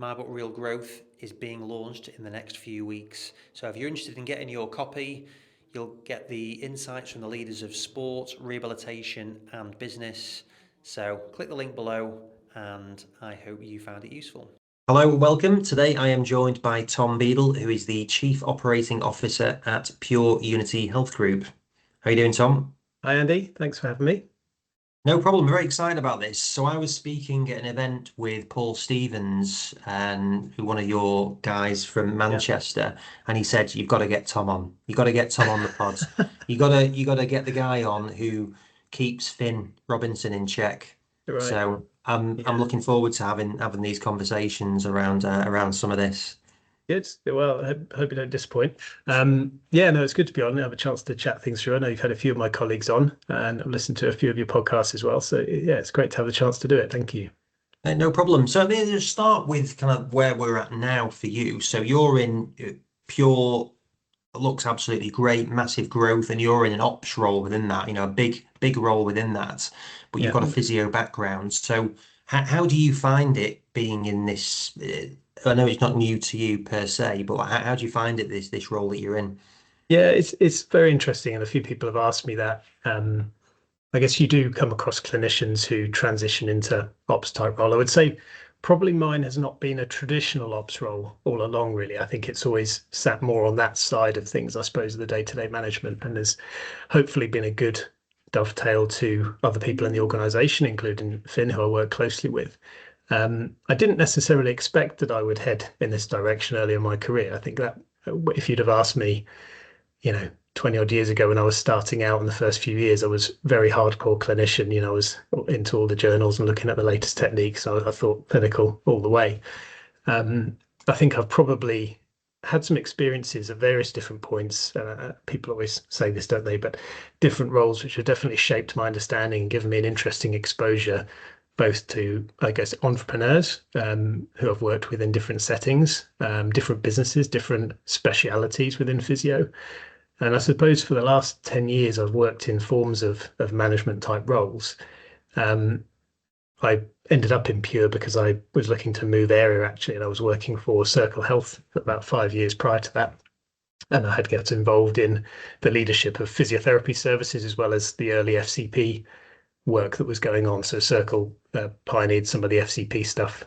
My Book Real Growth is being launched in the next few weeks. So if you're interested in getting your copy, you'll get the insights from the leaders of sport, rehabilitation and business. So click the link below and I hope you found it useful. Hello and welcome. Today I am joined by Tom Beadle, who is the Chief Operating Officer at Pure Unity Health Group. How are you doing, Tom? Hi, Andy. Thanks for having me. No problem. Very excited about this. So I was speaking at an event with Paul Stevens, and one of your guys from Manchester, and he said, "You've got to get Tom on. You've got to get Tom on the pod. You got to get the guy on who keeps Finn Robinson in check." Right. So I'm looking forward to having these conversations around some of this. Good. Well, I hope you don't disappoint. No, it's good to be on and have a chance to chat things through. I know you've had a few of my colleagues on and I've listened to a few of your podcasts as well. So yeah, it's great to have the chance to do it. Thank you. No problem. So let's start with kind of where we're at now for you. So you're in Pure, looks absolutely great, massive growth, and you're in an ops role within that, a big role within that, but you've got a physio background. So how do you find it being in this? I know it's not new to you per se, but how do you find it, this role that you're in? Yeah, it's very interesting, and a few people have asked me that. I guess you do come across clinicians who transition into ops type role. I would say probably mine has not been a traditional ops role all along, really. I think it's always sat more on that side of things, I suppose, the day-to-day management, and has hopefully been a good dovetail to other people in the organization, including Finn, who I work closely with. I didn't necessarily expect that I would head in this direction early in my career. I think that if you'd have asked me, 20 odd years ago when I was starting out in the first few years, I was very hardcore clinician. I was into all the journals and looking at the latest techniques. I thought clinical all the way. I think I've probably had some experiences at various different points. People always say this, don't they? But different roles which have definitely shaped my understanding and given me an interesting exposure, both to, I guess, entrepreneurs who I've worked with in different settings, different businesses, different specialities within physio. And I suppose for the last 10 years, I've worked in forms of management type roles. I ended up in Pure because I was looking to move area, actually, and I was working for Circle Health for about 5 years prior to that. And I had got involved in the leadership of physiotherapy services as well as the early FCP work that was going on. So Circle pioneered some of the FCP stuff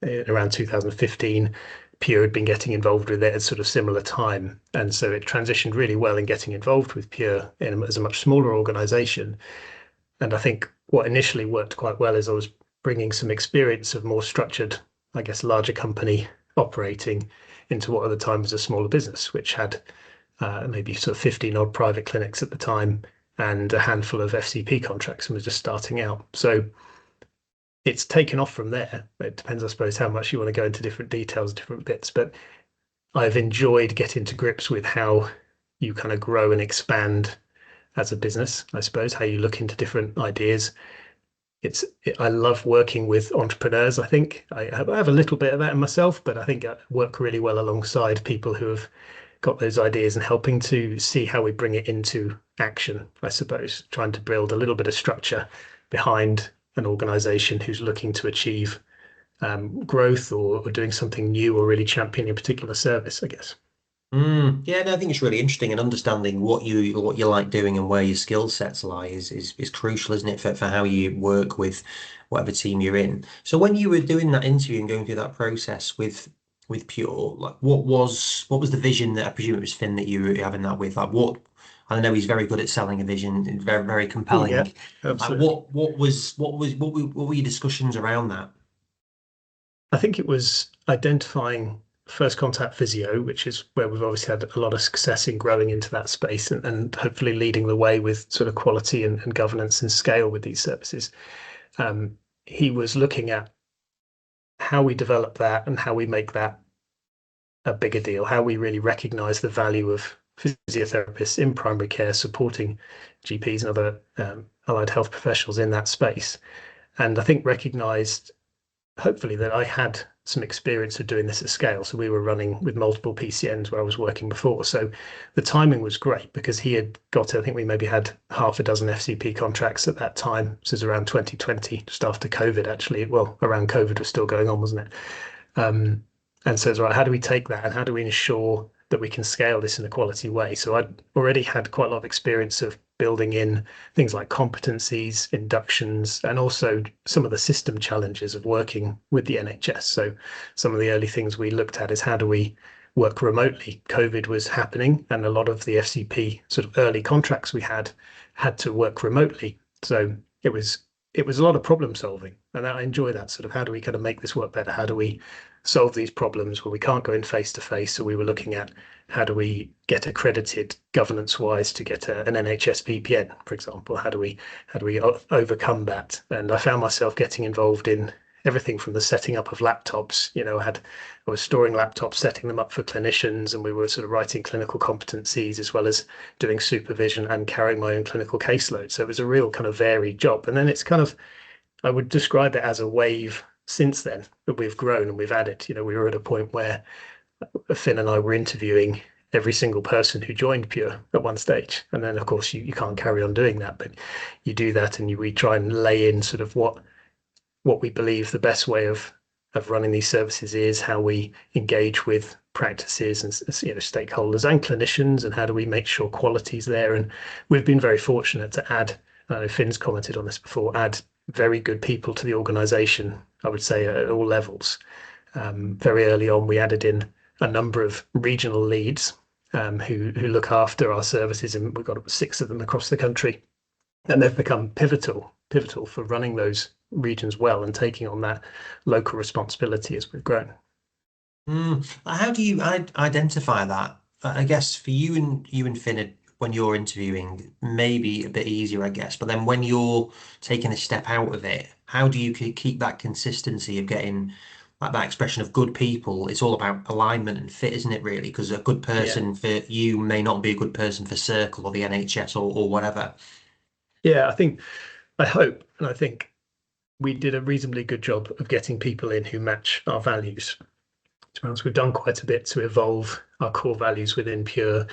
around 2015. Pure had been getting involved with it at sort of similar time. And so it transitioned really well in getting involved with Pure as a much smaller organization. And I think what initially worked quite well is I was bringing some experience of more structured, I guess, larger company operating into what at the time was a smaller business, which had maybe sort of 15 odd private clinics at the time and a handful of FCP contracts and was just starting out. So it's taken off from there. It depends, I suppose, how much you want to go into different details, different bits, but I've enjoyed getting to grips with how you kind of grow and expand as a business, I suppose, how you look into different ideas. I love working with entrepreneurs. I think I have a little bit of that in myself, but I think I work really well alongside people who have got those ideas and helping to see how we bring it into action, I suppose, trying to build a little bit of structure behind an organization who's looking to achieve growth or doing something new or really championing a particular service, I guess. Yeah, no, I think it's really interesting, and understanding what you like doing and where your skill sets lie is crucial, isn't it, for how you work with whatever team you're in. So when you were doing that interview and going through that process with Pure, like what was the vision that I presume it was Finn that you were having that with? Like what I know he's very good at selling a vision and very, very compelling. Yeah, Like absolutely. what were your discussions around that? I think it was identifying first contact physio, which is where we've obviously had a lot of success in growing into that space and hopefully leading the way with sort of quality and governance and scale with these services. He was looking at how we develop that and how we make that a bigger deal, how we really recognize the value of physiotherapists in primary care supporting GPs and other allied health professionals in that space. And I think recognized, hopefully, that I had some experience of doing this at scale. So we were running with multiple PCNs where I was working before. So the timing was great because he had got, I think we maybe had half a dozen FCP contracts at that time. This is around 2020, just after COVID, actually. Well, around COVID was still going on, wasn't it? And so it's right, how do we take that and how do we ensure that we can scale this in a quality way? So I'd already had quite a lot of experience of building in things like competencies, inductions, and also some of the system challenges of working with the NHS. So some of the early things we looked at is how do we work remotely? COVID was happening, and a lot of the FCP sort of early contracts we had to work remotely. So it was a lot of problem solving, and I enjoy that sort of how do we kind of make this work better? How do we solve these problems where we can't go in face to face? So we were looking at how do we get accredited governance wise to get an NHS VPN, for example? How do we overcome that? And I found myself getting involved in everything from the setting up of laptops. I was storing laptops, setting them up for clinicians, and we were sort of writing clinical competencies as well as doing supervision and carrying my own clinical caseload. So it was a real kind of varied job. And then it's kind of, I would describe it as a wave since then that we've grown and we've added. We were at a point where Finn and I were interviewing every single person who joined Pure at one stage. And then, of course, you can't carry on doing that, but you do that and we try and lay in sort of what we believe the best way of running these services is, how we engage with practices and stakeholders and clinicians, and how do we make sure quality's there. And we've been very fortunate to add, I know Finn's commented on this before, add very good people to the organization, I would say at all levels. Very early on, we added in a number of regional leads who look after our services, and we've got 6 of them across the country. And they've become pivotal for running those regions well and taking on that local responsibility as we've grown. How do you identify that? I guess for you and Finn, when you're interviewing, maybe a bit easier, I guess. But then when you're taking a step out of it, how do you keep that consistency of getting like that expression of good people? It's all about alignment and fit, isn't it, really? Because a good person for you may not be a good person for Circle or the NHS or whatever. Yeah, I hope, and I think we did a reasonably good job of getting people in who match our values. To be honest, we've done quite a bit to evolve our core values within Pure,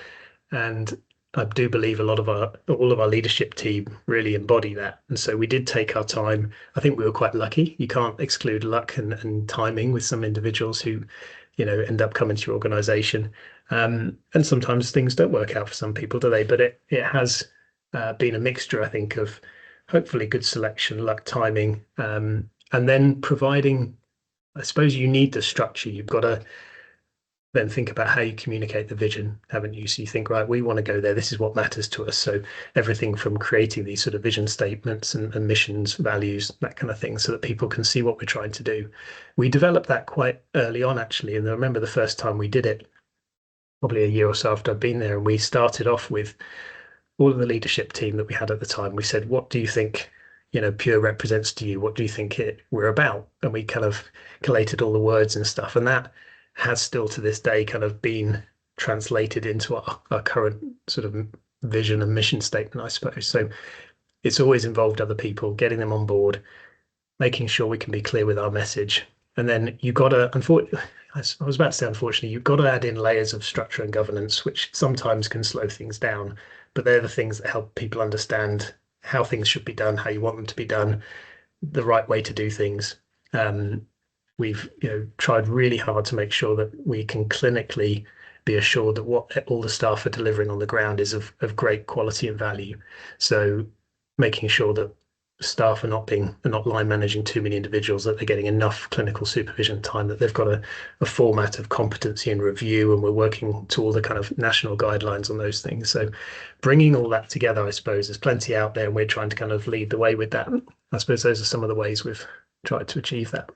and I do believe all of our leadership team really embody that. And so we did take our time. I think we were quite lucky. You can't exclude luck and timing with some individuals who, end up coming to your organization. And sometimes things don't work out for some people, do they? But it has been a mixture, I think, of hopefully good selection, luck, timing, and then providing, I suppose you need the structure. You've got to then think about how you communicate the vision, haven't you? So you think, right, we want to go there. This is what matters to us. So everything from creating these sort of vision statements and missions, values, that kind of thing, so that people can see what we're trying to do. We developed that quite early on, actually. And I remember the first time we did it, probably a year or so after I'd been there, and we started off with all of the leadership team that we had at the time. We said, what do you think, Pure represents to you? What do you think we're about? And we kind of collated all the words and stuff. And that has still to this day kind of been translated into our current sort of vision and mission statement, I suppose. So it's always involved other people, getting them on board, making sure we can be clear with our message. And then you've got to, unfortunately, I was about to say, unfortunately, you've got to add in layers of structure and governance, which sometimes can slow things down. But they're the things that help people understand how things should be done, how you want them to be done, the right way to do things. We've tried really hard to make sure that we can clinically be assured that what all the staff are delivering on the ground is of great quality and value. So making sure that staff are not line managing too many individuals, that they're getting enough clinical supervision time, that they've got a format of competency and review, and we're working to all the kind of national guidelines on those things. So bringing all that together, I suppose, there's plenty out there, and we're trying to kind of lead the way with that. I suppose those are some of the ways we've tried to achieve that.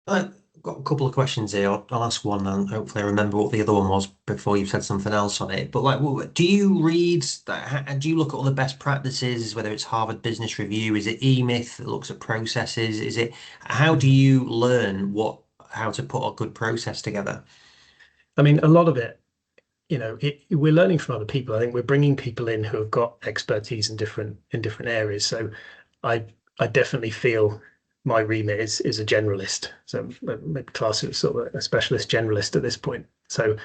I've got a couple of questions here. I'll ask one and hopefully I remember what the other one was before you've said something else on it. But do you read that? Do you look at all the best practices, whether it's Harvard Business Review? Is it E-Myth that looks at processes? How do you learn how to put a good process together? I mean, a lot of it, we're learning from other people. I think we're bringing people in who have got expertise in different areas. So I definitely feel my remit is a generalist, so maybe class it sort of a specialist generalist at this point. So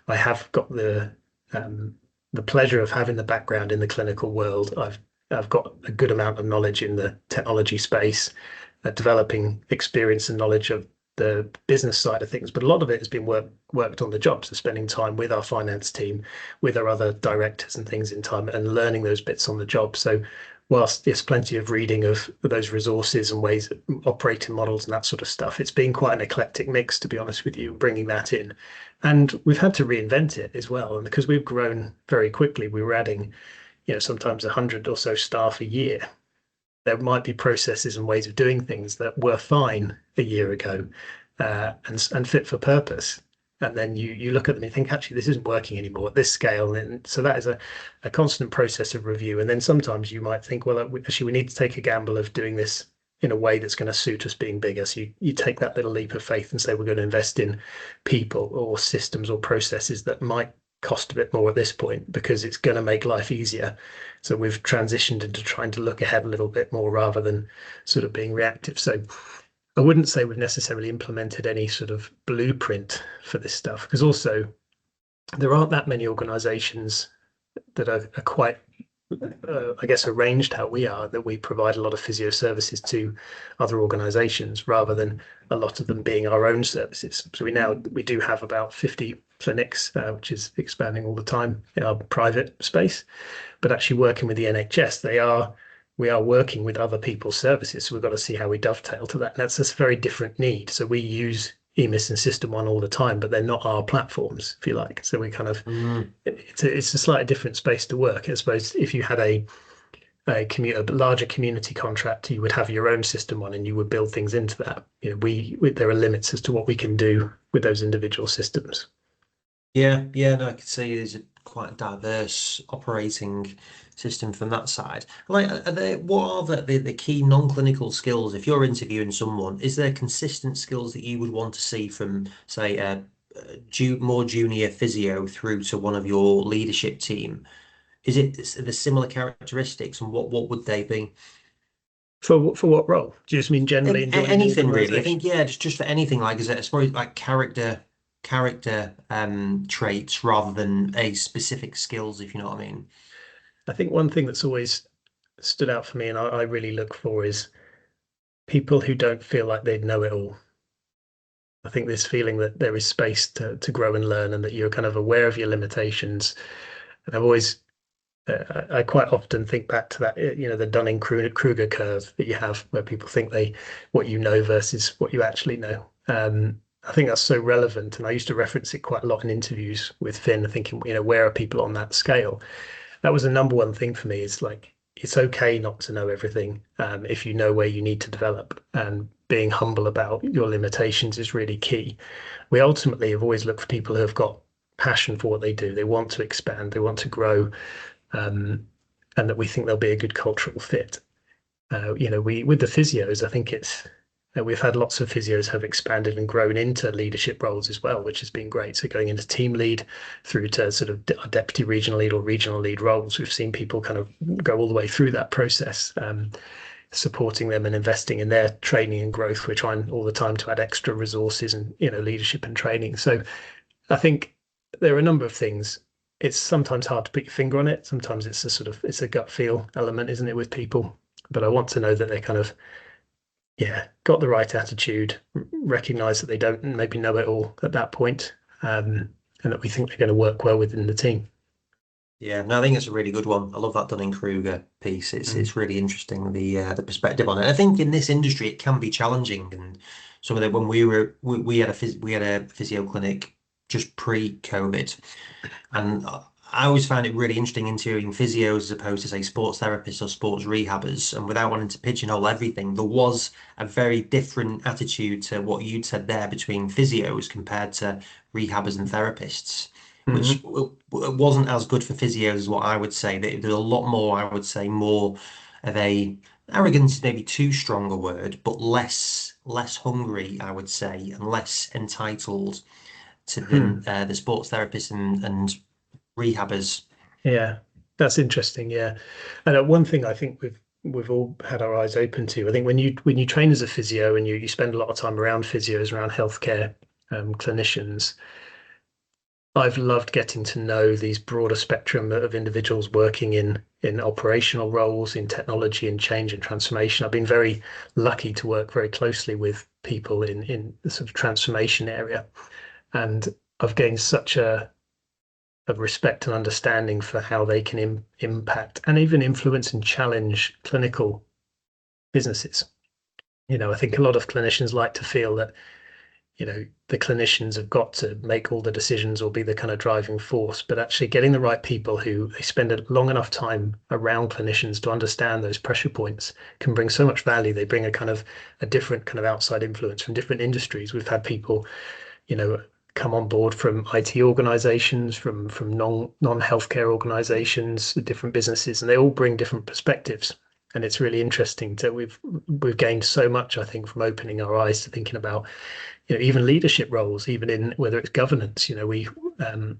I have got the pleasure of having the background in the clinical world. I've got a good amount of knowledge in the technology space, developing experience and knowledge of the business side of things, but a lot of it has been worked on the job. So spending time with our finance team, with our other directors and things in time, and learning those bits on the job. So whilst there's plenty of reading of those resources and ways of operating models and that sort of stuff, it's been quite an eclectic mix, to be honest with you, bringing that in. And we've had to reinvent it as well. And because we've grown very quickly, we were adding, sometimes 100 or so staff a year. There might be processes and ways of doing things that were fine a year ago, and fit for purpose. And then you look at them and think, actually, this isn't working anymore at this scale. And so that is a constant process of review. And then sometimes you might think, well, actually, we need to take a gamble of doing this in a way that's going to suit us being bigger. So you take that little leap of faith and say, we're going to invest in people or systems or processes that might cost a bit more at this point because it's going to make life easier. So we've transitioned into trying to look ahead a little bit more rather than sort of being reactive. So I wouldn't say we've necessarily implemented any sort of blueprint for this stuff, because also there aren't that many organizations that are quite, I guess, arranged how we are, that we provide a lot of physio services to other organizations rather than a lot of them being our own services. So we do have about 50 clinics, which is expanding all the time in our private space, but actually working with the NHS, we are working with other people's services. So we've got to see how we dovetail to that. And that's a very different need. So we use EMIS and System One all the time, but they're not our platforms, if you like. So we kind of, it's a slightly different space to work. I suppose if you had a larger community contract, you would have your own System One and you would build things into that. There are limits as to what we can do with those individual systems. Yeah, no, I could see there's quite a diverse operating system from that side. Like, what are the key non-clinical skills if you're interviewing someone? Is there consistent skills that you would want to see from, say, a more junior physio through to one of your leadership team? Is it the similar characteristics, and what would they be? For what role? Do you just mean generally in Anything really? I think just for anything, like, is it, I suppose, like character traits rather than a specific skills, if you know what I mean. I think one thing that's always stood out for me and I really look for is people who don't feel like they know it all. I think this feeling that there is space to grow and learn and that you're kind of aware of your limitations. And I quite often think back to that, the Dunning-Kruger curve that you have where people think what you know versus what you actually know. I think that's so relevant. And I used to reference it quite a lot in interviews with Finn, thinking, where are people on that scale? That was the number one thing for me. It's like, it's okay not to know everything if you know where you need to develop, and being humble about your limitations is really key. We ultimately have always looked for people who have got passion for what they do. They want to expand, they want to grow, and that we think they'll be a good cultural fit. With the physios, I think we've had lots of physios have expanded and grown into leadership roles as well, which has been great. So going into team lead through to sort of deputy regional lead or regional lead roles, we've seen people kind of go all the way through that process, supporting them and investing in their training and growth. We're trying all the time to add extra resources and, leadership and training. So I think there are a number of things. It's sometimes hard to put your finger on it. Sometimes it's a gut feel element, isn't it, with people? But I want to know that they're kind of, got the right attitude, recognize that they don't maybe know it all at that point, and that we think they're going to work well within the team. Yeah, no, I think it's a really good one. I love that Dunning-Kruger piece. It's really interesting, the perspective on it. I think in this industry it can be challenging, and some of the when we had a physio clinic just pre-COVID, and I always found it really interesting interviewing physios as opposed to, say, sports therapists or sports rehabbers. And without wanting to pigeonhole everything, there was a very different attitude to what you'd said there between physios compared to rehabbers and therapists, which wasn't as good for physios as what I would say. There's a lot more, I would say, more of a arrogance is maybe too strong a word, but less hungry, I would say, and less entitled to the sports therapists and rehabbers. Yeah, that's interesting. Yeah, and one thing I think we've all had our eyes open to. I think when you train as a physio and you spend a lot of time around physios, around healthcare clinicians, I've loved getting to know these broader spectrum of individuals working in operational roles, in technology and change and transformation. I've been very lucky to work very closely with people in the sort of transformation area, and I've gained such a respect and understanding for how they can impact and even influence and challenge clinical businesses. I think a lot of clinicians like to feel that the clinicians have got to make all the decisions or be the kind of driving force, but actually getting the right people who they spend a long enough time around clinicians to understand those pressure points can bring so much value. They bring a different kind of outside influence from different industries. We've had people, come on board from IT organizations, from non-healthcare organizations, different businesses, and they all bring different perspectives. And it's really interesting that we've gained so much, I think, from opening our eyes to thinking about even leadership roles, even in whether it's governance.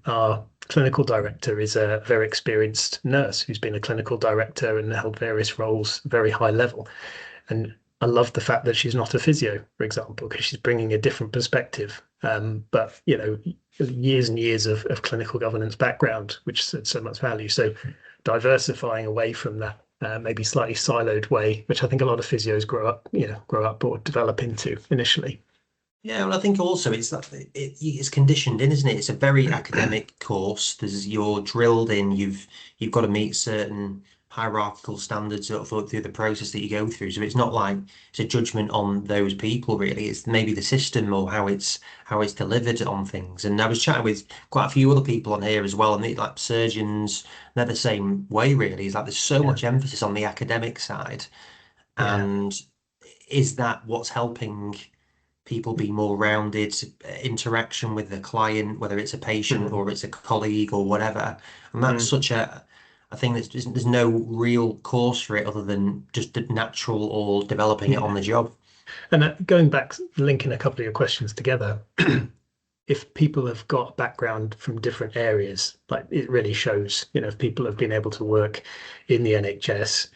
Our clinical director is a very experienced nurse who's been a clinical director and held various roles, very high level. And I love the fact that she's not a physio, for example, because she's bringing a different perspective. But years and years of clinical governance background, which has so much value. So diversifying away from that maybe slightly siloed way, which I think a lot of physios grow up or develop into initially. Yeah, well, I think also it's conditioned in, isn't it? It's a very academic course. You're drilled in. You've got to meet certain hierarchical standards through the process that you go through. So it's not like it's a judgment on those people, really. It's maybe the system or how it's delivered on things. And I was chatting with quite a few other people on here as well, and like surgeons, they're the same way, really. It's like there's so much emphasis on the academic side, and is that what's helping people be more rounded, interaction with the client, whether it's a patient or it's a colleague or whatever. And that's such a thing that there's no real course for it other than just the natural or developing it on the job. And going back, linking a couple of your questions together, if people have got background from different areas, like it really shows, if people have been able to work in the NHS,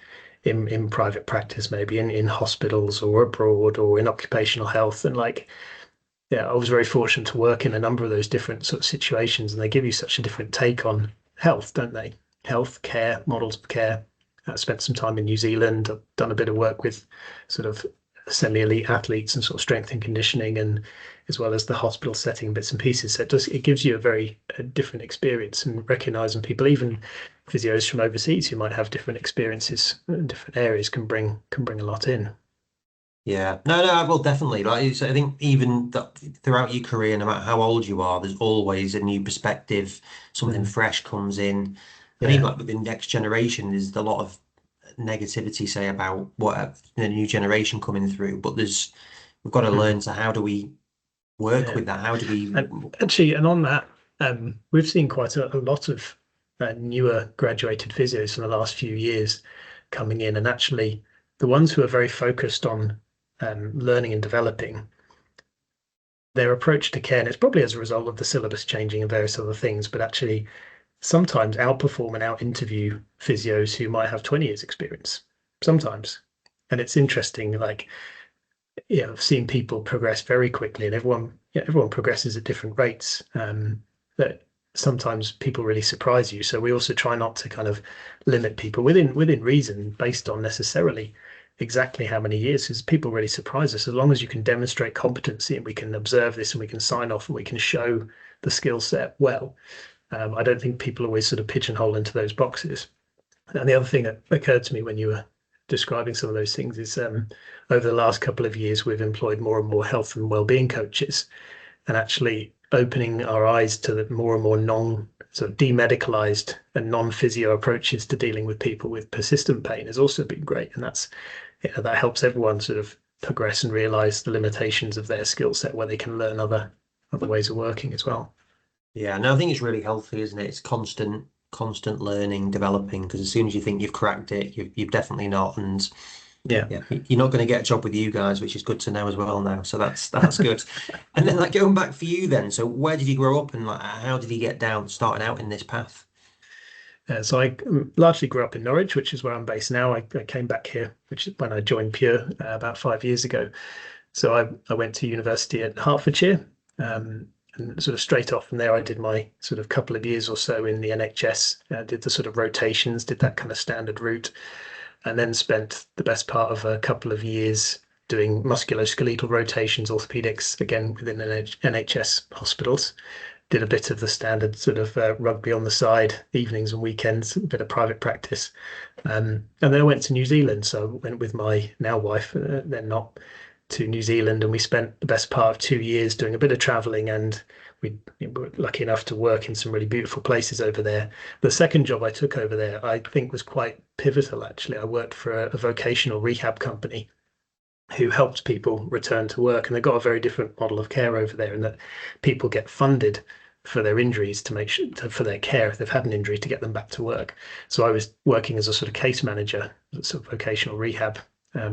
in private practice, maybe in hospitals or abroad or in occupational health. And I was very fortunate to work in a number of those different sort of situations, and they give you such a different take on health, don't they? Health care, models of care. I spent some time in New Zealand. I've done a bit of work with sort of semi-elite athletes and sort of strength and conditioning, and as well as the hospital setting bits and pieces. So it gives you a different experience, and recognizing people, even physios from overseas who might have different experiences in different areas, can bring a lot in. Yeah, no, well, definitely. I think even throughout your career, no matter how old you are, there's always a new perspective, something fresh comes in. And even like with the next generation, there's a lot of negativity, say, about what the new generation coming through. But we've got to learn to how do we work with that? How do we and on that, we've seen quite a lot of newer graduated physios in the last few years coming in, and actually the ones who are very focused on learning and developing their approach to care, and it's probably as a result of the syllabus changing and various other things, but actually sometimes outperform and out-interview physios who might have 20 years experience sometimes. And it's interesting, I've seen people progress very quickly, and everyone progresses at different rates, that sometimes people really surprise you. So we also try not to kind of limit people within reason based on necessarily exactly how many years, because people really surprise us. As long as you can demonstrate competency and we can observe this and we can sign off and we can show the skill set well, I don't think people always sort of pigeonhole into those boxes. And the other thing that occurred to me when you were describing some of those things is over the last couple of years, we've employed more and more health and well-being coaches, and actually opening our eyes to the more and more sort of demedicalized and non-physio approaches to dealing with people with persistent pain has also been great. And that helps everyone sort of progress and realize the limitations of their skill set, where they can learn other ways of working as well. Yeah, no, I think it's really healthy, isn't it? It's constant learning, developing, because as soon as you think you've cracked it, you've definitely not. And yeah, you're not going to get a job with you guys, which is good to know as well now. So that's good. And then going back for you then, so where did you grow up, and how did you get starting out in this path? So I largely grew up in Norwich, which is where I'm based now. I came back here, which is when I joined Pure about 5 years ago. So I went to university at Hertfordshire, and sort of straight off from there, I did my sort of couple of years or so in the NHS, did the sort of rotations, did that kind of standard route, and then spent the best part of a couple of years doing musculoskeletal rotations, orthopedics, again within NHS hospitals. Did a bit of the standard sort of rugby on the side, evenings and weekends, a bit of private practice. And then I went to New Zealand. So I went with my now wife, then not, to New Zealand, and we spent the best part of 2 years doing a bit of traveling, and we were lucky enough to work in some really beautiful places over there. The second job I took over there, I think, was quite pivotal, actually. I worked for a vocational rehab company who helped people return to work, and they've got a very different model of care over there, in that people get funded for their injuries to make sure for their care if they've had an injury, to get them back to work. So I was working as a sort of case manager, sort of vocational rehab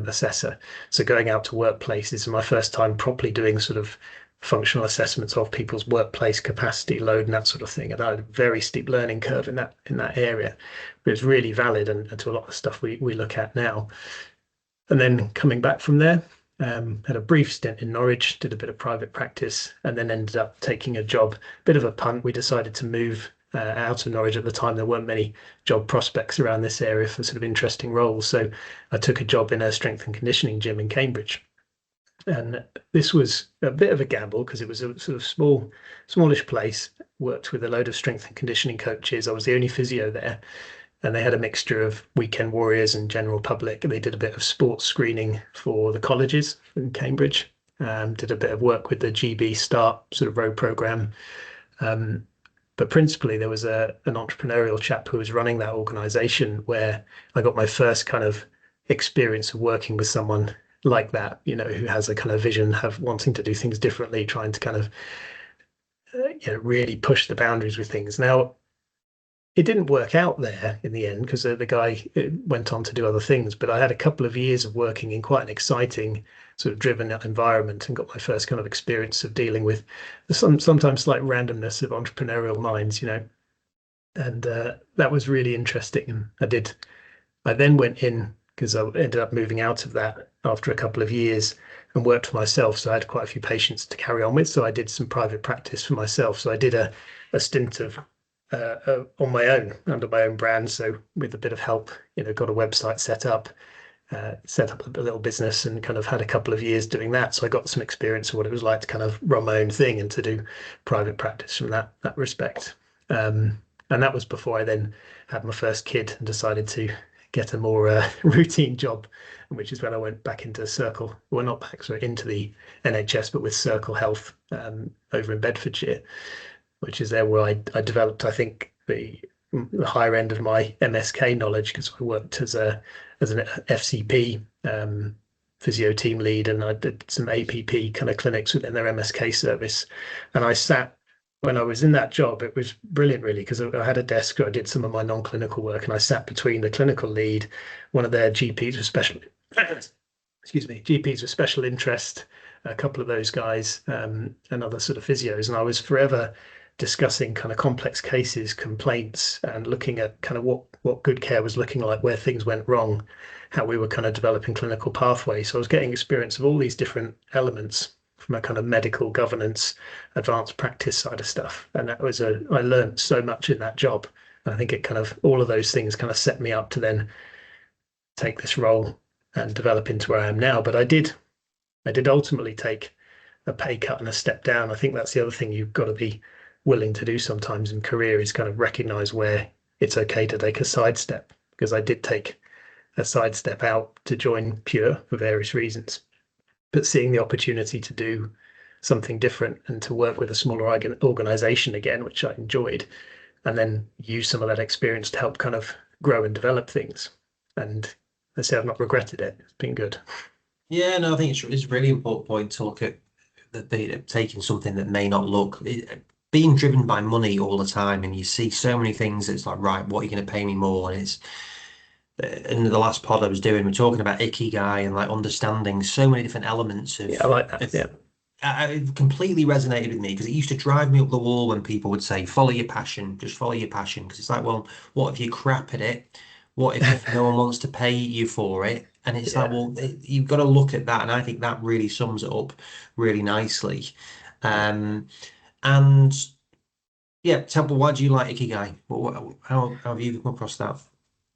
assessor. So going out to workplaces, and my first time properly doing sort of functional assessments of people's workplace capacity, load, and that sort of thing. And I had a very steep learning curve in that area, but it's really valid and to a lot of stuff we look at now. And then coming back from there, had a brief stint in Norwich, did a bit of private practice, and then ended up taking a job, bit of a punt. We decided to move out of Norwich. At the time, there weren't many job prospects around this area for sort of interesting roles. So I took a job in a strength and conditioning gym in Cambridge. And this was a bit of a gamble because it was a sort of smallish place. Worked with a load of strength and conditioning coaches. I was the only physio there. And they had a mixture of weekend warriors and general public. And they did a bit of sports screening for the colleges in Cambridge. Did a bit of work with the GB Start sort of road program. But principally, there was an entrepreneurial chap who was running that organization, where I got my first kind of experience of working with someone like that, you know, who has a kind of vision of wanting to do things differently, trying to kind of really push the boundaries with things. Now, it didn't work out there in the end because the guy went on to do other things, but I had a couple of years of working in quite an exciting sort of driven environment, and got my first kind of experience of dealing with sometimes slight randomness of entrepreneurial minds, you know, and that was really interesting. And I then went in, because I ended up moving out of that after a couple of years, and worked for myself. So I had quite a few patients to carry on with. So I did some private practice for myself. So I did a stint of on my own, under my own brand. So with a bit of help, you know, got a website set up a little business, and kind of had a couple of years doing that. So I got some experience of what it was like to kind of run my own thing and to do private practice from that respect. And that was before I then had my first kid and decided to get a more routine job, which is when I went back into Circle, well, not back, sorry, into the NHS, but with Circle Health over in Bedfordshire, which is there where I developed, I think, the higher end of my MSK knowledge, because I worked as an FCP physio team lead, and I did some APP kind of clinics within their MSK service. And I sat, when I was in that job, it was brilliant, really, because I had a desk where I did some of my non-clinical work, and I sat between the clinical lead, one of their GPs with special, GPs with special interest, a couple of those guys, and other sort of physios, and I was forever discussing kind of complex cases, complaints, and looking at kind of what good care was looking like, where things went wrong, how we were kind of developing clinical pathways. So I was getting experience of all these different elements from a kind of medical governance, advanced practice side of stuff. And that was I learned so much in that job. And I think it kind of, all of those things kind of set me up to then take this role and develop into where I am now. But I did ultimately take a pay cut and a step down. I think that's the other thing you've got to be willing to do sometimes in career, is kind of recognize where it's okay to take a sidestep, because I did take a sidestep out to join Pure for various reasons. But seeing the opportunity to do something different and to work with a smaller organization again, which I enjoyed, and then use some of that experience to help kind of grow and develop things. And I say I've not regretted it. It's been good. Yeah, no, I think it's a really important point to look at, taking something that may not look, being driven by money all the time, and you see so many things that's like, right, what are you going to pay me more? And it's, in the last pod I was doing, we're talking about ikigai and like understanding so many different elements of. Yeah, I like that. Yeah. It completely resonated with me, because it used to drive me up the wall when people would say, follow your passion, just follow your passion. Because it's like, well, what if you crap at it? What if no one wants to pay you for it? And it's like, well, you've got to look at that. And I think that really sums it up really nicely. And yeah, Temple, why do you like ikigai? How have you come across that?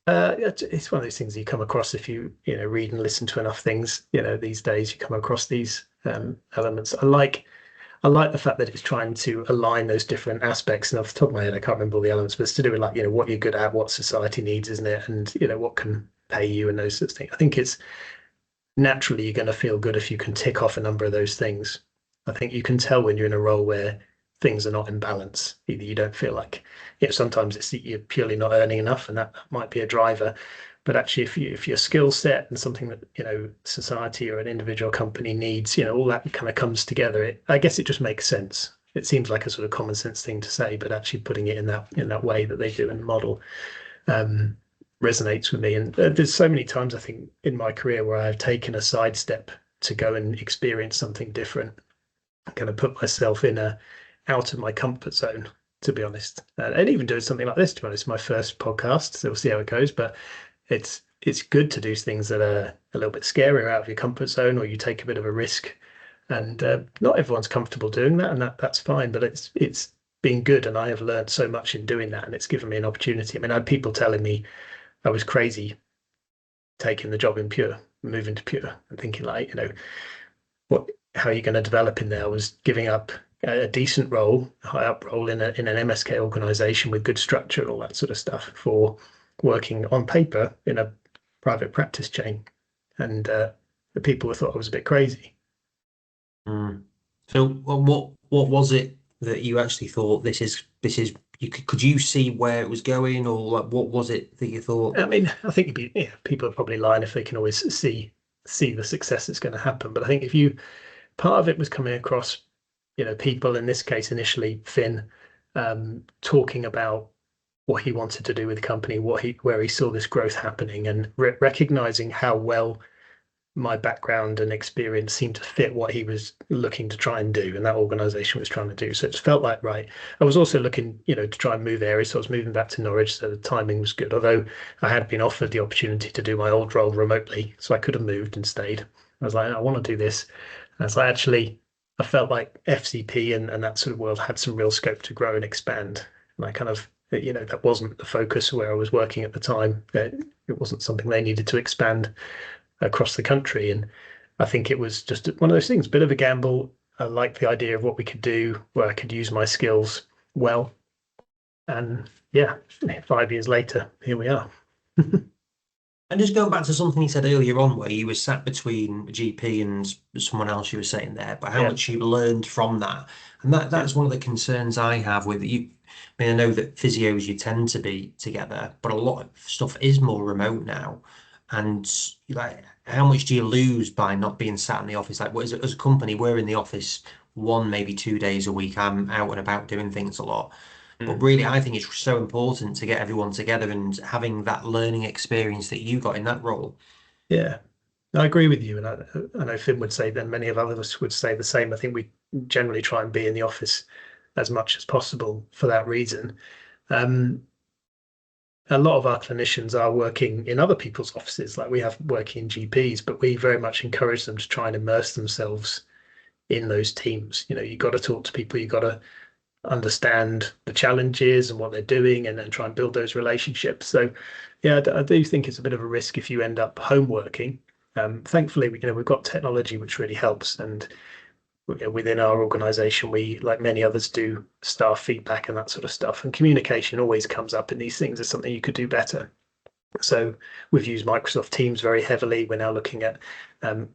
It's one of those things you come across if you read and listen to enough things. These days you come across these elements. I like the fact that it's trying to align those different aspects. And off the top of my head, I can't remember all the elements, but it's to do with like, what you're good at, what society needs, isn't it? And, what can pay you and those sorts of things. I think it's naturally you're going to feel good if you can tick off a number of those things. I think you can tell when you're in a role where things are not in balance. Either you don't feel like, sometimes it's that you're purely not earning enough, and that might be a driver. But actually, if your skill set and something that society or an individual company needs, all that kind of comes together. I guess it just makes sense. It seems like a sort of common sense thing to say, but actually putting it in that way that they do in the model resonates with me. And there's so many times I think in my career where I've taken a sidestep to go and experience something different. I'm going to put myself out of my comfort zone, to be honest, and even doing something like this. To be honest, my first podcast, so we'll see how it goes. But it's good to do things that are a little bit scarier out of your comfort zone, or you take a bit of a risk. And not everyone's comfortable doing that, and that's fine. But it's been good, and I have learned so much in doing that, and it's given me an opportunity. I mean, I had people telling me I was crazy taking the job in Pure, moving to Pure, and thinking like, how are you going to develop in there? I was giving up a decent role, high up role in an MSK organization with good structure and all that sort of stuff for working on paper in a private practice chain. And the people thought I was a bit crazy. So what was it that you actually thought this is could you see where it was going, or like what was it that you thought? I mean, I think people are probably lying if they can always see the success that's going to happen. But I think part of it was coming across, people, in this case initially Finn, talking about what he wanted to do with the company, where he saw this growth happening, and recognizing how well my background and experience seemed to fit what he was looking to try and do, and that organization was trying to do. So it felt like right. I was also looking, to try and move areas. So I was moving back to Norwich, so the timing was good. Although I had been offered the opportunity to do my old role remotely, so I could have moved and stayed. I was like, I want to do this. And so I felt like FCP and that sort of world had some real scope to grow and expand. And I kind of, that wasn't the focus where I was working at the time. It wasn't something they needed to expand across the country. And I think it was just one of those things, bit of a gamble. I liked the idea of what we could do, where I could use my skills well. And yeah, 5 years later, here we are. And just going back to something you said earlier on, where you were sat between a GP and someone else you were saying there, but how much you learned from that. And that's one of the concerns I have with you. I mean, I know that physios, you tend to be together, but a lot of stuff is more remote now. And like, how much do you lose by not being sat in the office? Like, as a company, we're in the office 1, maybe 2 days a week. I'm out and about doing things a lot. But really, I think it's so important to get everyone together and having that learning experience that you got in that role. Yeah, I agree with you. And I know Finn would say, then many of others would say the same. I think we generally try and be in the office as much as possible for that reason. A lot of our clinicians are working in other people's offices, like we have working GPs, but we very much encourage them to try and immerse themselves in those teams. You've got to talk to people, you've got to understand the challenges and what they're doing, and then try and build those relationships. So yeah, I do think it's a bit of a risk if you end up home working. Thankfully, we've got technology which really helps, and within our organization, we, like many others, do staff feedback and that sort of stuff, and communication always comes up in these things as something you could do better. So we've used Microsoft Teams very heavily. We're now looking at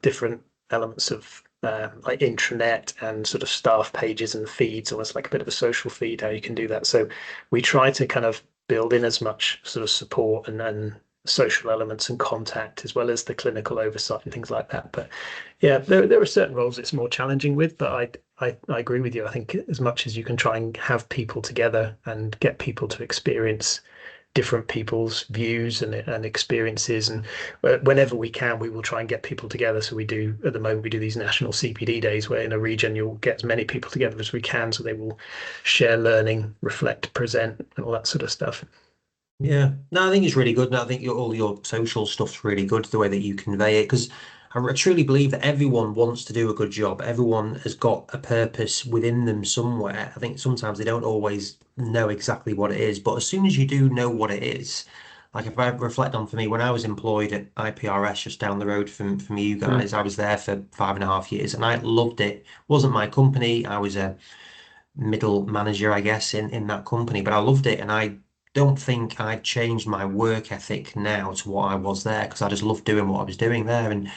different elements of like intranet and sort of staff pages and feeds, almost like a bit of a social feed, how you can do that. So we try to kind of build in as much sort of support and social elements and contact, as well as the clinical oversight and things like that. But yeah, there are certain roles it's more challenging with, but I agree with you. I think as much as you can try and have people together and get people to experience different people's views and experiences, and whenever we can, we will try and get people together. So we do, at the moment, we do these national CPD days where in a region you'll get as many people together as we can, so they will share learning, reflect, present, and all that sort of stuff. Yeah, no, I think it's really good. And I think all your social stuff's really good, the way that you convey it, because I truly believe that everyone wants to do a good job. Everyone has got a purpose within them somewhere. I think sometimes they don't always know exactly what it is, but as soon as you do know what it is, like if I reflect on for me, when I was employed at IPRS just down the road from you guys, I was there for 5.5 years and I loved it. Wasn't my company. I was a middle manager, I guess, in that company, but I loved it and I don't think I'd changed my work ethic now to what I was there because I just loved doing what I was doing there. And I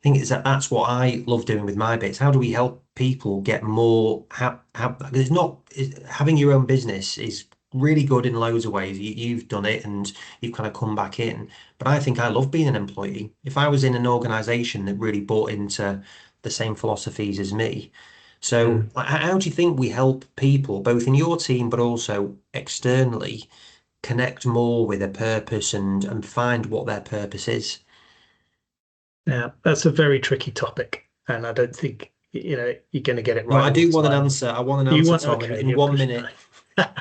think it's that's what I love doing with my bits. How do we help people get more? It's not having your own business is really good in loads of ways. You've done it and you've kind of come back in. But I think I love being an employee. If I was in an organization that really bought into the same philosophies as me. So how do you think we help people, both in your team but also externally, connect more with a purpose and find what their purpose is? Yeah, that's a very tricky topic, and I don't think you're going to get it No, right I all the do want an time. answer. I want an You answer, want Tom, okay, in you're 1 minute. pushing.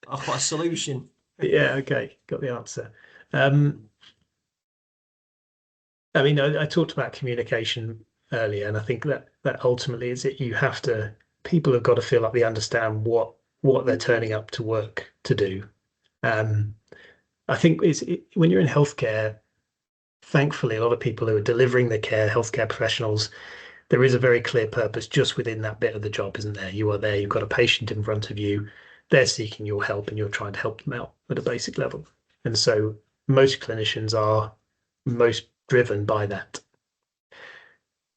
I've got a solution. Yeah, okay, got the answer. I mean, I talked about communication earlier, and I think that ultimately is it. People have got to feel like they understand what they're turning up to work to do. Um, I think when you're in healthcare, thankfully, a lot of people who are delivering the care, healthcare professionals, there is a very clear purpose just within that bit of the job, isn't there? You are there, you've got a patient in front of you, they're seeking your help, and you're trying to help them out at a basic level. And so most clinicians are most driven by that.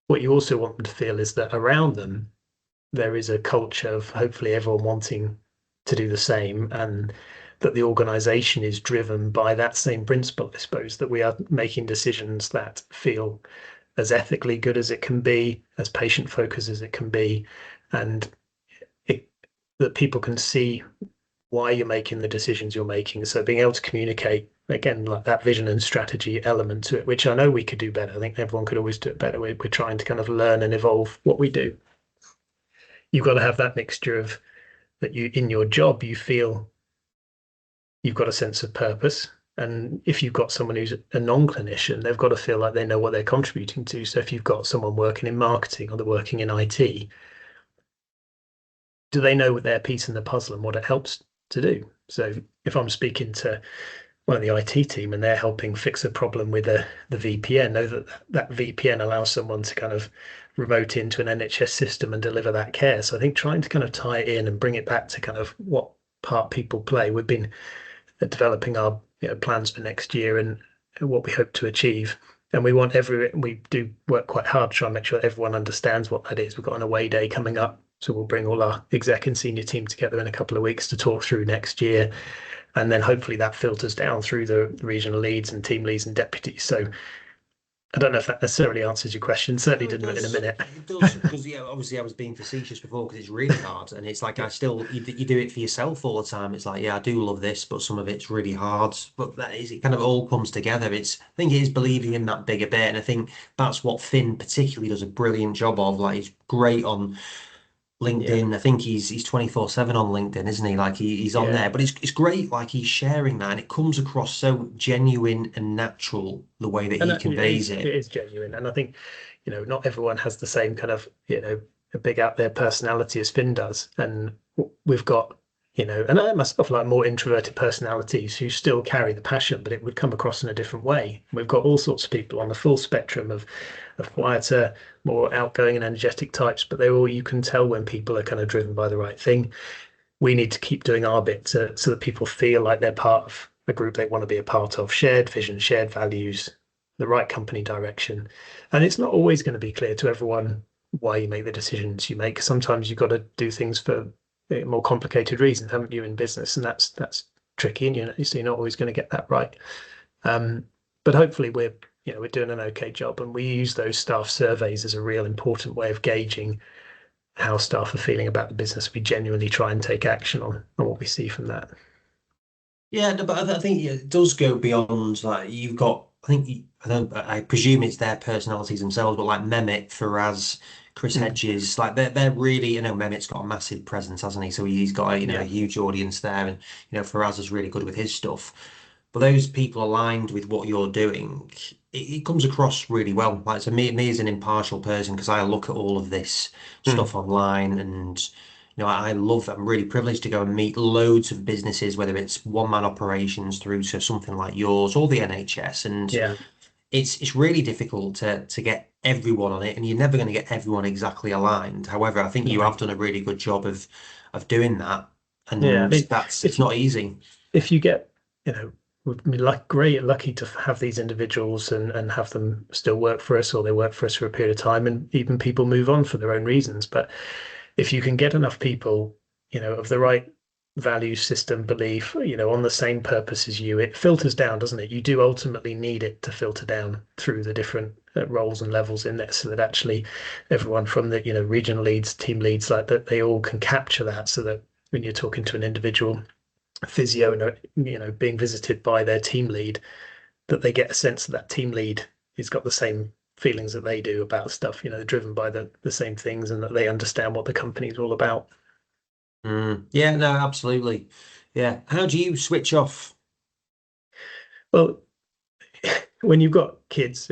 What you also want them to feel is that around them, there is a culture of hopefully everyone wanting to do the same, and that the organization is driven by that same principle, I suppose, that we are making decisions that feel as ethically good as it can be, as patient focused as it can be, and that people can see why you're making the decisions you're making. So being able to communicate again, like that vision and strategy element to it, which I know we could do better. I think everyone could always do it better. We're trying to kind of learn and evolve what we do. You've got to have that mixture of that you in your job you feel you've got a sense of purpose. And if you've got someone who's a non-clinician, they've got to feel like they know what they're contributing to. So if you've got someone working in marketing or they're working in IT, do they know what their piece in the puzzle and what it helps to do? So if I'm speaking to one of the IT team and they're helping fix a problem with the VPN, know that that VPN allows someone to kind of remote into an NHS system and deliver that care. So I think trying to kind of tie it in and bring it back to kind of what part people play. We've been developing our plans for next year and what we hope to achieve. And we do work quite hard to try and make sure everyone understands what that is. We've got an away day coming up. So we'll bring all our exec and senior team together in a couple of weeks to talk through next year. And then hopefully that filters down through the regional leads and team leads and deputies. So I don't know if that necessarily answers your question. Certainly didn't in a minute. It does, because obviously I was being facetious before because it's really hard, and it's like you do it for yourself all the time. It's like, yeah, I do love this, but some of it's really hard. But it kind of all comes together. I think it is believing in that bigger bit, and I think that's what Finn particularly does a brilliant job of. Like he's great on LinkedIn. Yeah. I think he's 24/7 on LinkedIn, isn't he? Like he's on there, but it's great. Like he's sharing that, and it comes across so genuine and natural the way that he conveys it. It is genuine, and I think not everyone has the same kind of a big out there personality as Finn does, and we've got and I myself like more introverted personalities who still carry the passion, but it would come across in a different way. We've got all sorts of people on the full spectrum of quieter, more outgoing and energetic types, but you can tell when people are kind of driven by the right thing. We need to keep doing our bit so that people feel like they're part of a group they want to be a part of, shared vision, shared values, the right company direction. And it's not always going to be clear to everyone why you make the decisions you make. Sometimes you've got to do things for more complicated reasons, haven't you, in business? And that's tricky, and you're not always going to get that right. But hopefully we're doing an okay job, and we use those staff surveys as a real important way of gauging how staff are feeling about the business. We genuinely try and take action on what we see from that. Yeah, but I think it does go beyond like you've got. I presume it's their personalities themselves, but like Mehmet, Faraz, Chris Hedges, like they're really, Mehmet's got a massive presence, hasn't he? So he's got a huge audience there, and Faraz is really good with his stuff. But those people aligned with what you're doing, it comes across really well. Like, so me as an impartial person, because I look at all of this stuff online, and I'm really privileged to go and meet loads of businesses, whether it's one-man operations through to something like yours or the NHS. And Yeah. it's really difficult to get everyone on it, and you're never going to get everyone exactly aligned. However, I think you No. have done a really good job of doing that, Yeah. I and mean, it's not easy. if you get, we've been lucky to have these individuals and have them still work for us, or they work for us for a period of time, and even people move on for their own reasons. But if you can get enough people, of the right value system, belief, on the same purpose as you, it filters down, doesn't it? You do ultimately need it to filter down through the different roles and levels in there, so that actually everyone from the, regional leads, team leads, like that, they all can capture that, so that when you're talking to an individual physio and being visited by their team lead, that they get a sense that that team lead has got the same feelings that they do about stuff. They're driven by the same things, and that they understand what the company's all about. Yeah, no, absolutely. Yeah. How do you switch off? Well, when you've got kids,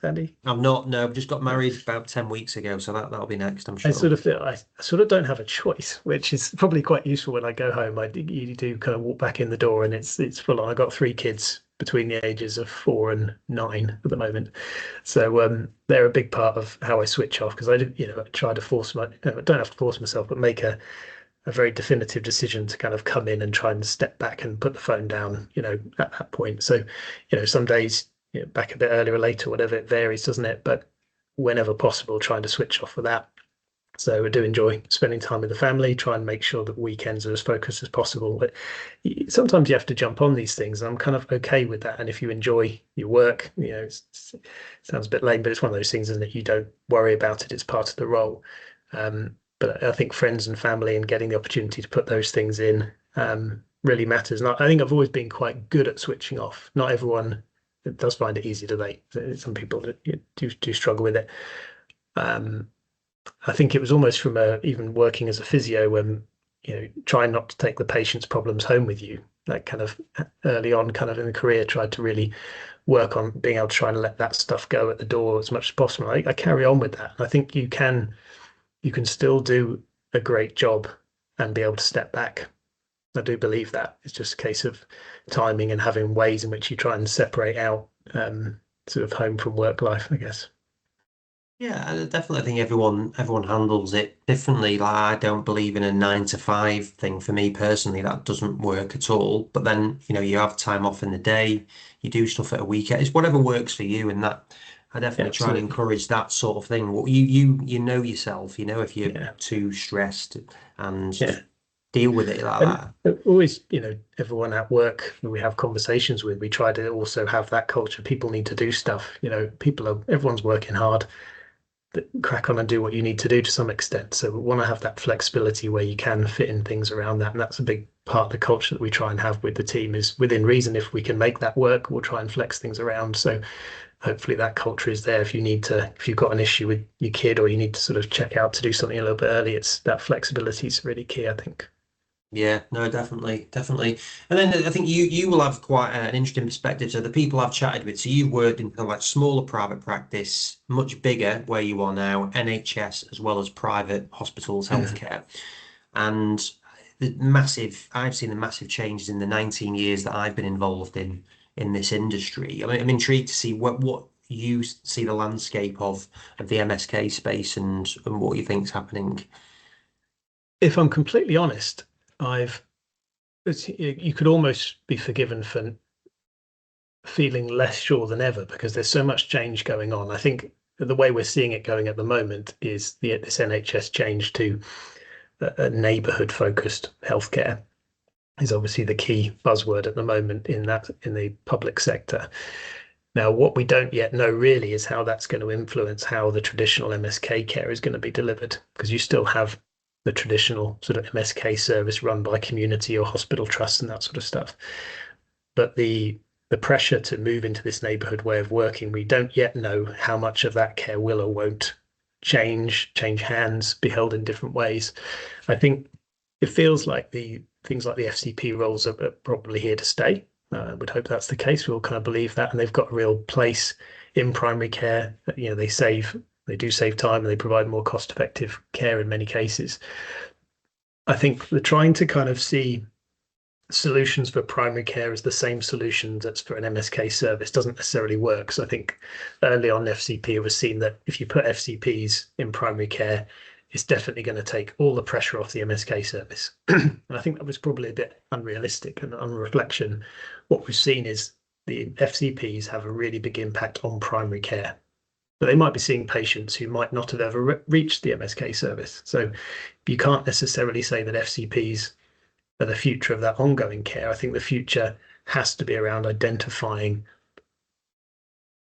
Andy. I'm not, no, I've just got married about 10 weeks ago, so that'll be next, I'm I sure. sort of feel I sort of don't have a choice, which is probably quite useful when I go home. You do kind of walk back in the door, and it's full on. I got 3 kids between the ages of 4 and 9 at the moment, so they're a big part of how I switch off, because I do, I try to force don't have to force myself, but make a very definitive decision to kind of come in and try and step back and put the phone down, at that point. So, some days, back a bit earlier or later, whatever, it varies, doesn't it? But whenever possible, trying to switch off of that. So I do enjoy spending time with the family, try and make sure that weekends are as focused as possible. But sometimes you have to jump on these things. And I'm kind of okay with that. And if you enjoy your work, it sounds a bit lame, but it's one of those things, isn't it? You don't worry about it. It's part of the role. But I think friends and family and getting the opportunity to put those things in really matters. And I think I've always been quite good at switching off. Not everyone does find it easy, do they? Some people do struggle with it. I think it was almost from even working as a physio, when trying not to take the patient's problems home with you. That kind of early on, kind of in the career, tried to really work on being able to try and let that stuff go at the door as much as possible. I carry on with that, and I think you can still do a great job and be able to step back. I do believe that. It's just a case of timing and having ways in which you try and separate out sort of home from work life, I guess. Yeah, I definitely think everyone handles it differently. Like, I don't believe in a 9 to 5 thing. For me personally, that doesn't work at all. But then, you have time off in the day, you do stuff at a weekend. It's whatever works for you, and that I Yeah, definitely try and absolutely. encourage that sort of thing. Well, you know yourself, if you're Yeah, too stressed, and yeah. just deal with it like And that. always, everyone at work that we have conversations with, we try to also have that culture. People need to do stuff. Everyone's working hard. Crack on and do what you need to do to some extent. So we want to have that flexibility where you can fit in things around that. And that's a big part of the culture that we try and have with the team, is within reason. If we can make that work, we'll try and flex things around. So hopefully that culture is there. If you've got an issue with your kid, or you need to sort of check out to do something a little bit early, it's that flexibility is really key, I think. Yeah, no, definitely, definitely. And then I think you will have quite an interesting perspective. So the people I've chatted with, so you've worked in kind of like smaller private practice, much bigger where you are now, NHS as well as private hospitals, Mm. healthcare, and I've seen the massive changes in the 19 years that I've been involved in this industry. I mean, I'm intrigued to see what you see the landscape of the MSK space, and what you think's happening. If I'm completely honest, you could almost be forgiven for feeling less sure than ever, because there's so much change going on. I think the way we're seeing it going at the moment is this NHS change to a neighbourhood focused healthcare is obviously the key buzzword at the moment in the public sector. Now, what we don't yet know really is how that's going to influence how the traditional MSK care is going to be delivered, because you still have the traditional sort of MSK service run by community or hospital trusts and that sort of stuff. But the pressure to move into this neighbourhood way of working, we don't yet know how much of that care will or won't change hands, be held in different ways. I think it feels like the things like the FCP roles are probably here to stay. I would hope that's the case. We all kind of believe that, and they've got a real place in primary care. They do save time, and they provide more cost-effective care in many cases. I think they're trying to kind of see solutions for primary care as the same solution that's for an MSK service doesn't necessarily work. So I think early on FCP was seen that if you put FCPs in primary care, it's definitely going to take all the pressure off the MSK service. And I think that was probably a bit unrealistic. And on reflection, what we've seen is the FCPs have a really big impact on primary care. But they might be seeing patients who might not have ever reached the MSK service. So you can't necessarily say that FCPs are the future of that ongoing care. I think the future has to be around identifying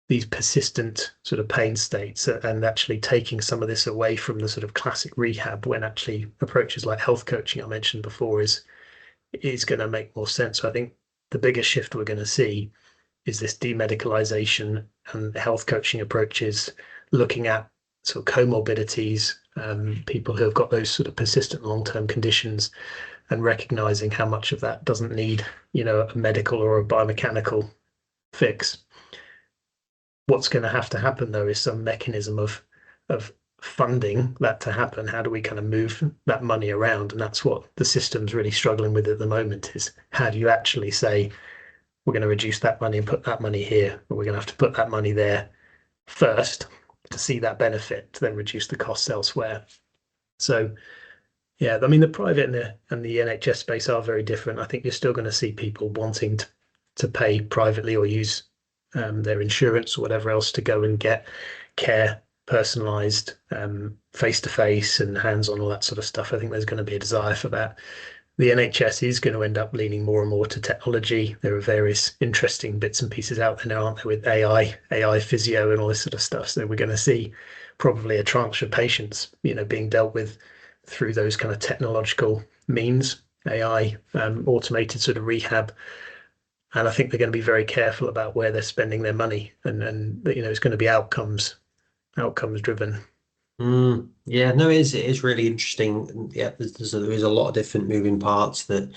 these persistent sort of pain states and actually taking some of this away from the sort of classic rehab, when actually approaches like health coaching I mentioned before is going to make more sense. So I think the biggest shift we're going to see is this demedicalization and health coaching approaches, looking at sort of comorbidities, people who have got those sort of persistent long-term conditions, and recognizing how much of that doesn't need, a medical or a biomechanical fix. What's going to have to happen though is some mechanism of funding that to happen. How do we kind of move that money around? And that's what the system's really struggling with at the moment, is how do you actually say we're going to reduce that money and put that money here, but we're going to have to put that money there first to see that benefit, to then reduce the costs elsewhere. So yeah, I mean, the private and the NHS space are very different. I think you're still going to see people wanting to pay privately or use their insurance or whatever else to go and get care, personalized, face to face and hands on, all that sort of stuff. I think there's going to be a desire for that. The NHS is going to end up leaning more and more to technology. There are various interesting bits and pieces out there now, aren't there, with AI physio and all this sort of stuff. So we're going to see probably a tranche of patients, being dealt with through those kind of technological means, AI, automated sort of rehab. And I think they're going to be very careful about where they're spending their money, and it's going to be outcomes driven. Yeah, no, it is really interesting. Yeah, there is a lot of different moving parts that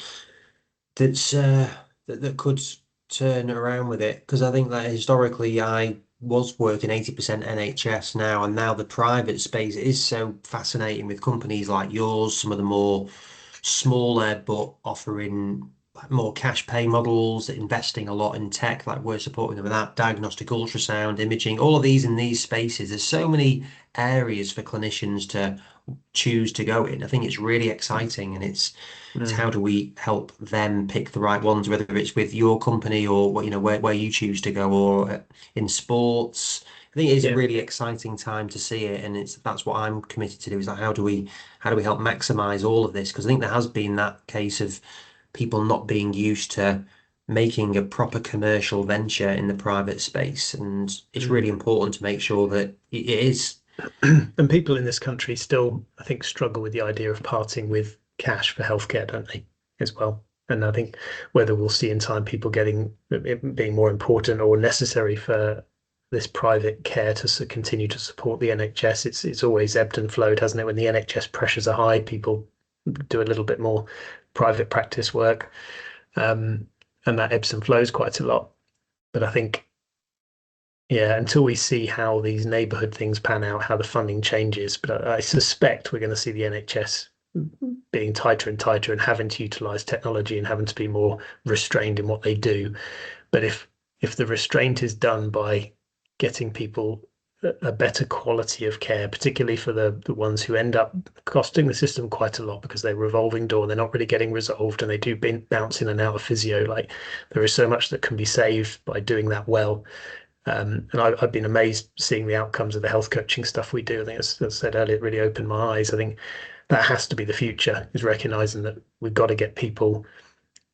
could turn around with it, because I think that historically I was working 80% NHS now, and now the private space is so fascinating with companies like yours, some of the more smaller but offering more cash pay models, investing a lot in tech, like we're supporting them with that, diagnostic ultrasound, imaging, all of these in these spaces. There's so many areas for clinicians to choose to go in. I think it's really exciting, and it's how do we help them pick the right ones, whether it's with your company or where you choose to go, or in sports. I think it is a really exciting time to see it, and that's what I'm committed to do, is like how do we help maximize all of this, because I think there has been that case of people not being used to making a proper commercial venture in the private space, and it's really important to make sure that it is. And people in this country still, I think, struggle with the idea of parting with cash for healthcare, don't they, as well? And I think whether we'll see in time people getting it being more important or necessary for this private care to continue to support the NHS, it's always ebbed and flowed, hasn't it? When the NHS pressures are high, people do a little bit more private practice work, and that ebbs and flows quite a lot. But I think, yeah, until we see how these neighbourhood things pan out, how the funding changes, but I suspect we're going to see the NHS being tighter and tighter and having to utilise technology and having to be more restrained in what they do. But if the restraint is done by getting people a better quality of care, particularly for the ones who end up costing the system quite a lot because they're revolving door, they're not really getting resolved, and they do bounce in and out of physio. Like, there is so much that can be saved by doing that well. And I've been amazed seeing the outcomes of the health coaching stuff we do. I think, as I said earlier, it really opened my eyes. I think that has to be the future, is recognizing that we've got to get people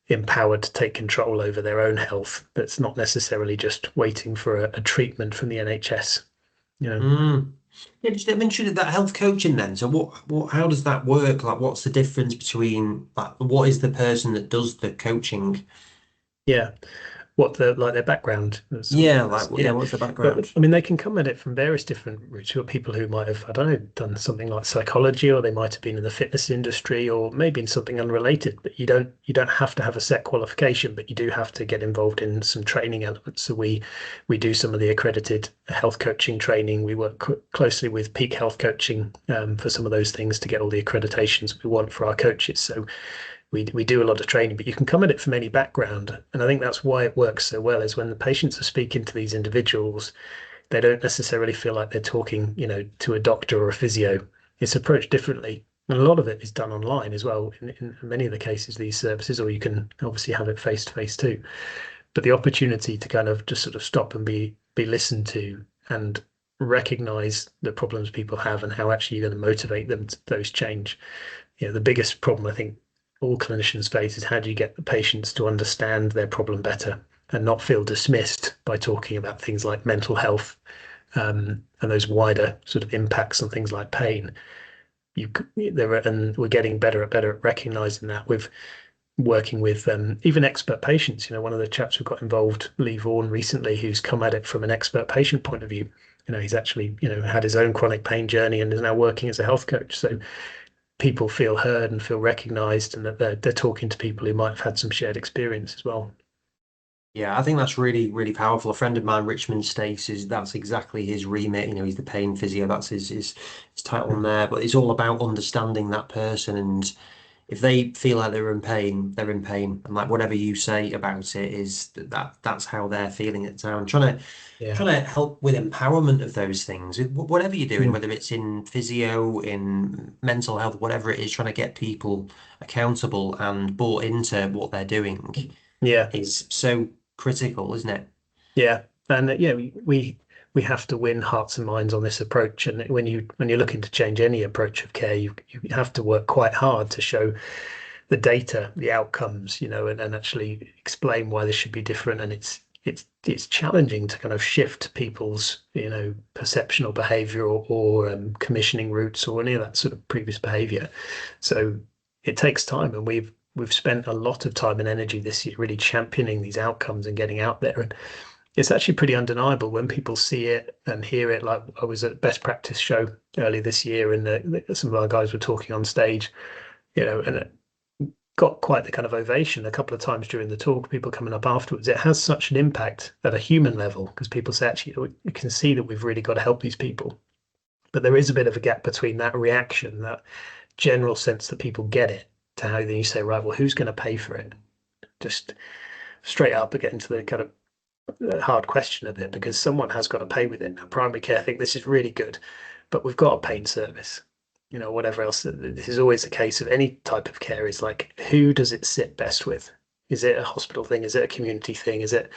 empowered to take control over their own health. That's not necessarily just waiting for a treatment from the NHS. Yeah, just mentioned that health coaching then. So how does that work? Like, what's the difference between, like, what is the person that does the coaching? Yeah. what their background. Yeah, like yeah, what's the But background? I mean, they can come at it from various different routes. You've got people who might have, I don't know, done something like psychology, or they might have been in the fitness industry, or maybe in something unrelated. But you don't have to have a set qualification, but you do have to get involved in some training elements. So we do some of the accredited health coaching training. We work closely with Peak Health Coaching for some of those things to get all the accreditations we want for our coaches. So we do a lot of training, but you can come at it from any background. And I think that's why it works so well, is when the patients are speaking to these individuals, they don't necessarily feel like they're talking, to a doctor or a physio. It's approached differently. And a lot of it is done online as well in many of the cases, these services, or you can obviously have it face to face too. But the opportunity to kind of just sort of stop and be listened to and recognize the problems people have and how actually you're going to motivate them to those change. The biggest problem I think all clinicians face is how do you get the patients to understand their problem better and not feel dismissed by talking about things like mental health, and those wider sort of impacts on things like pain. And we're getting better at recognizing that with working with even expert patients. One of the chaps who got involved, Lee Vaughan, recently, who's come at it from an expert patient point of view. He's actually had his own chronic pain journey and is now working as a health coach. So people feel heard and feel recognized, and that they're talking to people who might have had some shared experience as well. Yeah, I think that's really, really powerful. A friend of mine, Richmond Stace, that's exactly his remit. He's the pain physio. That's his title on there. But it's all about understanding that person, and if they feel like they're in pain, they're in pain, and like whatever you say about it is that's how they're feeling at the time. Trying to help with empowerment of those things, whatever you're doing, whether it's in physio, in mental health, whatever it is, trying to get people accountable and bought into what they're doing Yeah, is so critical, isn't it? yeah, and we have to win hearts and minds on this approach. And when you're looking to change any approach of care, you have to work quite hard to show the data, the outcomes, and actually explain why this should be different. And it's challenging to kind of shift people's perception or behavior, or commissioning routes, or any of that sort of previous behavior. So it takes time, and we've spent a lot of time and energy this year really championing these outcomes and getting out there. And it's actually pretty undeniable when people see it and hear it. Like, I was at Best Practice show early this year, and some of our guys were talking on stage, and it got quite the kind of ovation a couple of times during the talk, people coming up afterwards. It has such an impact at a human level, because people say, actually, you can see that we've really got to help these people. But there is a bit of a gap between that reaction, that general sense that people get it, to how then you say, right, well, who's going to pay for it? Just straight up and get into the kind of hard question of it, because someone has got to pay with it. Now, primary care think this is really good, but we've got a pain service. Whatever else. This is always the case of any type of care, is like, who does it sit best with? Is it a hospital thing? Is it a community thing? Is it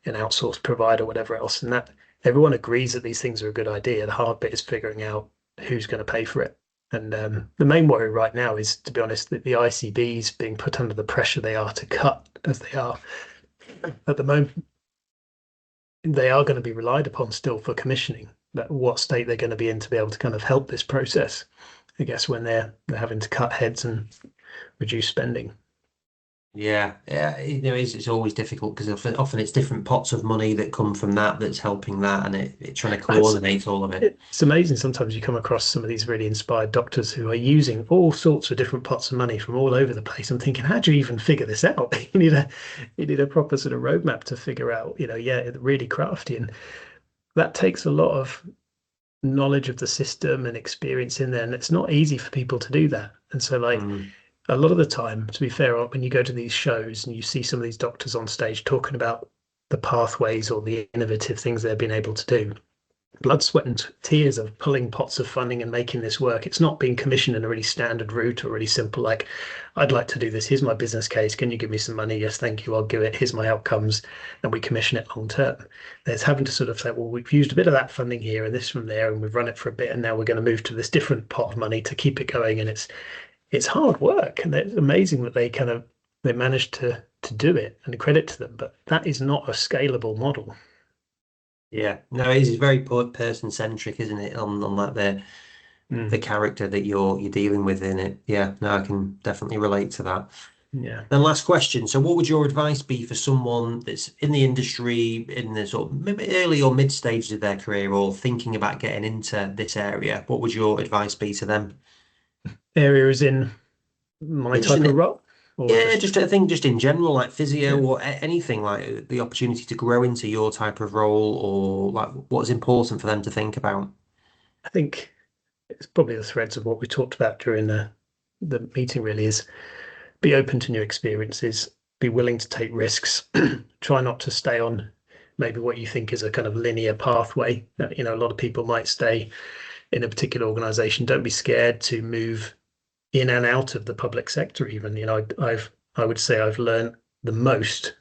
an outsourced provider, whatever else? And that everyone agrees that these things are a good idea. The hard bit is figuring out who's going to pay for it. And the main worry right now is, to be honest, that the ICBs being put under the pressure they are to cut as they are at the moment, they are going to be relied upon still for commissioning. That what state they're going to be in to be able to kind of help this process, I guess, when they're having to cut heads and reduce spending. Yeah, yeah, it's always difficult, because often it's different pots of money that come from that's helping that, and it's trying to coordinate all of it. It's amazing. Sometimes you come across some of these really inspired doctors who are using all sorts of different pots of money from all over the place. I'm thinking, how do you even figure this out? You need a proper sort of roadmap to figure out, really crafty. And that takes a lot of knowledge of the system and experience in there. And it's not easy for people to do that. And so, like, a lot of the time, to be fair, when you go to these shows and you see some of these doctors on stage talking about the pathways or the innovative things they've been able to do, blood, sweat, and tears of pulling pots of funding and making this work. It's not being commissioned in a really standard route or really simple, like, I'd like to do this. Here's my business case. Can you give me some money? Yes, thank you. I'll give it. Here's my outcomes. And we commission it long term. There's having to sort of say, well, we've used a bit of that funding here and this from there, and we've run it for a bit, and now we're going to move to this different pot of money to keep it going. And it's hard work, and it's amazing that they managed to do it, and credit to them. But that is not a scalable model. Yeah, no, it is very person centric, isn't it? On like the character that you're dealing with in it. Yeah, no, I can definitely relate to that. Yeah. Then last question. So what would your advice be for someone that's in the industry in the sort of maybe early or mid stages of their career or thinking about getting into this area? What would your advice be to them? Area is in my Just type in of it, role, or yeah, just just I think just in general, like physio yeah. or anything, like the opportunity to grow into your type of role, or like what's important for them to think about. I think it's probably the threads of what we talked about during the meeting. Really, is be open to new experiences, be willing to take risks, try not to stay on maybe what you think is a kind of linear pathway. You know, a lot of people might stay in a particular organization. Don't be scared to move in and out of the public sector. Even, you know, I would say I've learned the most,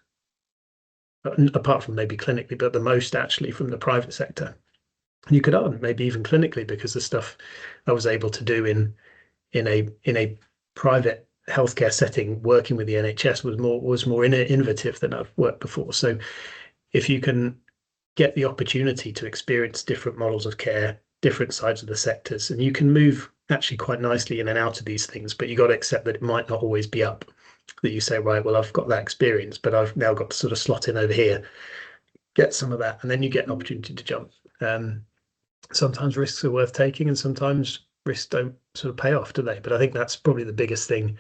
apart from maybe clinically, but the most actually from the private sector. You could argue maybe even clinically, because the stuff I was able to do in a private healthcare setting, working with the NHS, was more innovative than I've worked before. So if you can get the opportunity to experience different models of care, different sides of the sectors, and you can move actually quite nicely in and out of these things, but you got to accept that it might not always be up. That you say, right, well, I've got that experience, but I've now got to sort of slot in over here, get some of that, and then you get an opportunity to jump. Sometimes risks are worth taking, and sometimes risks don't sort of pay off, do they? But I think that's probably the biggest thing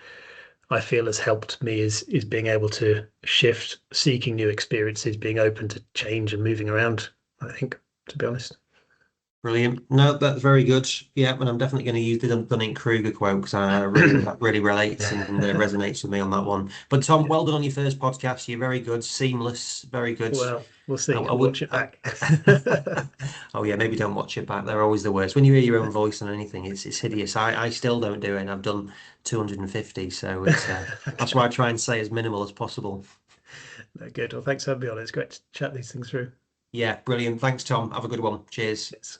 I feel has helped me is being able to shift, seeking new experiences, being open to change and moving around, I think, to be honest. Brilliant. No, that's very good. Yeah, and I'm definitely going to use the Dunning-Kruger quote because I really that really relates and resonates with me on that one. But Tom, Yeah. well done on your first podcast. You're very good, seamless, very good. Well, we'll see. I I'll would. watch it back. Oh yeah, maybe don't watch it back. They're always the worst. When you hear your own voice on anything, it's hideous. I still don't do it. And I've done 250, so it's that's why I try and say as minimal as possible. No, good. Well, thanks for having me on. It's great to chat these things through. Yeah, brilliant. Thanks, Tom. Have a good one. Cheers. Yes.